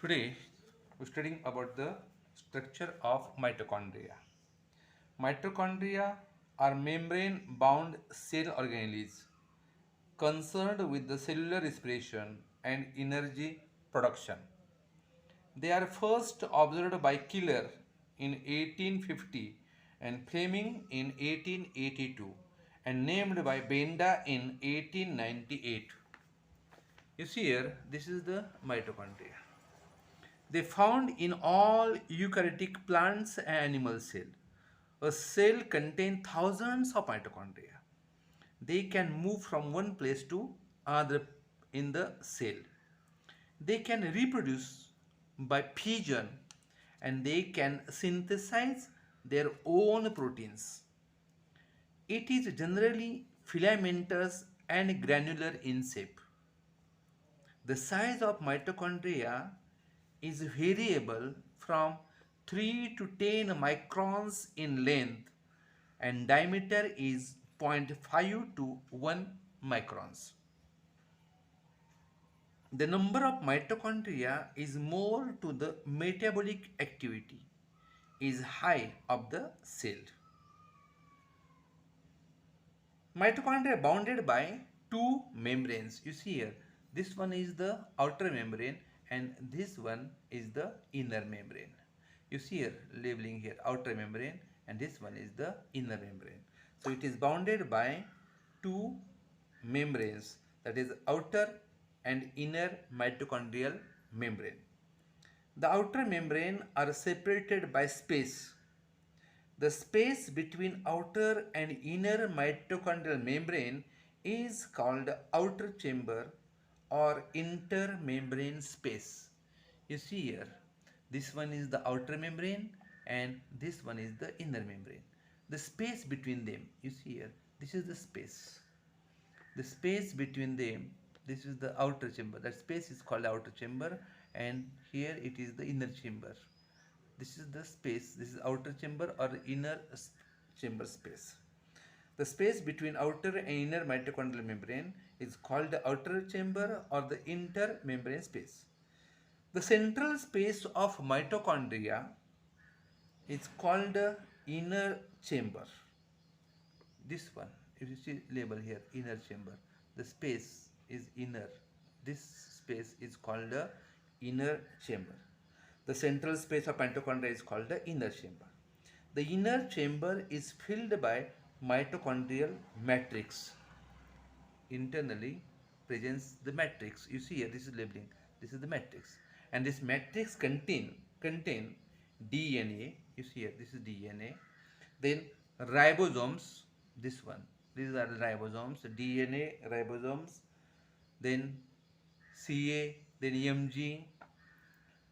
Today, we're studying about the structure of mitochondria. Mitochondria are membrane-bound cell organelles concerned with the cellular respiration and energy production. They are first observed by Killer in 1850 and Fleming in 1882 and named by Benda in 1898. You see here, this is the mitochondria. They found in all eukaryotic plants and animal cells. A cell contains thousands of mitochondria. They can move from one place to another in the cell. They can reproduce by fission and they can synthesize their own proteins. It is generally filamentous and granular in shape. The size of mitochondria is variable from 3 to 10 microns in length and diameter is zero point 0.5 to 1 microns. The number of mitochondria is more to the metabolic activity is high of the cell. Mitochondria are bounded by two membranes. You see here, this one is the outer membrane and this one is the inner membrane. You see here, labeling here, outer membrane and this one is the inner membrane. So it is bounded by two membranes, that is outer and inner mitochondrial membrane. The outer membrane are separated by space. The space between outer and inner mitochondrial membrane is called outer chamber or intermembrane space. You see here, this one is the outer membrane and this one is the inner membrane. The space between them, you see here, this is the space. The space between them, this is the outer chamber. That space is called outer chamber and here it is the inner chamber. This is the space, this is outer chamber or inner chamber space. The space between outer and inner mitochondrial membrane is called the outer chamber or the intermembrane space. The central space of mitochondria is called the inner chamber. This one, if you see label here, inner chamber, the space is inner. This space is called the inner chamber. The central space of mitochondria is called the inner chamber. The inner chamber is filled by mitochondrial matrix. Internally presents the matrix. You see here, this is labeling. This is the matrix, and this matrix contain DNA. You see here, this is DNA. Then ribosomes. This one. These are the ribosomes. DNA ribosomes. Then CA. Then mg,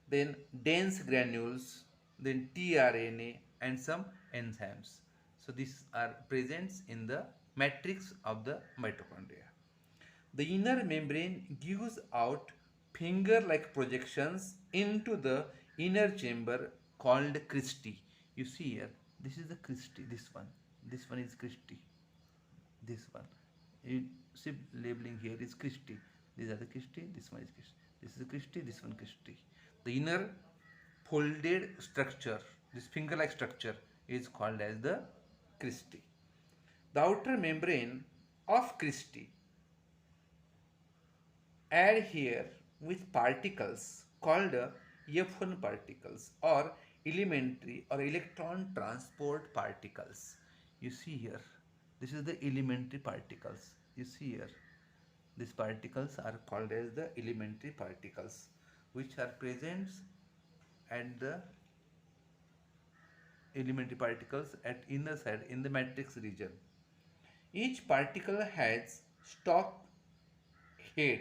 then dense granules, then tRNA and some enzymes. So these are present in the matrix of the mitochondria. The inner membrane gives out finger-like projections into the inner chamber called cristae. You see here, this is the cristae, this one is cristae, this one. You see labeling here is cristae. These are the cristae, this one is cristae. This is cristae, this one cristae. The inner folded structure, this finger-like structure is called as the cristae. The outer membrane of cristae adhere with particles called F1 particles or elementary or electron transport particles. You see here, this is the elementary particles. You see here, these particles are called as the elementary particles, which are present at the elementary particles at inner side in the matrix region. Each particle has stalk head,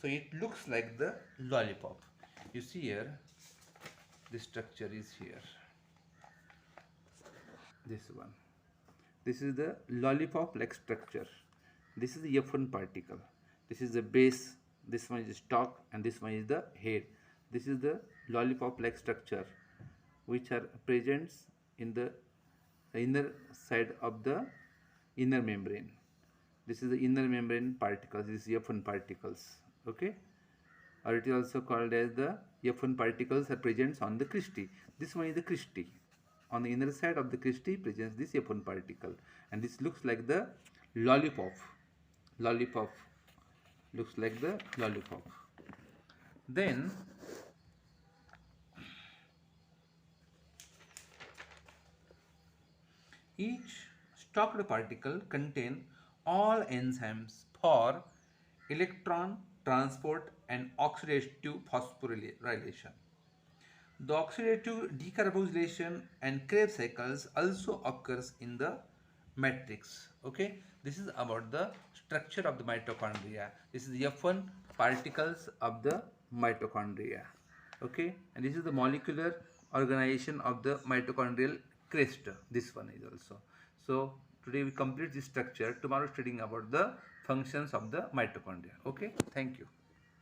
so it looks like the lollipop. You see here, this structure is here, this one. This is the lollipop like structure. This is the F1 particle. This is the base, this one is stalk and this one is the head. This is the lollipop like structure which are present in the inner side of the inner membrane. This is the inner membrane particles, this is F1 particles. Okay, or it is also called as the F1 particles are present on the cristae. This one is the cristae. On the inner side of the cristae presents this F1 particle, and this looks like the lollipop. Lollipop looks like the lollipop. Then each stocked particle contain all enzymes for electron transport and oxidative phosphorylation. The oxidative decarboxylation and Krebs cycles also occurs in the matrix. Okay, this is about the structure of the mitochondria. This is the F1 particles of the mitochondria. Okay, and this is the molecular organization of the mitochondrial crest. This one is also. So today we complete this structure. Tomorrow studying about the functions of the mitochondria. Okay, thank you.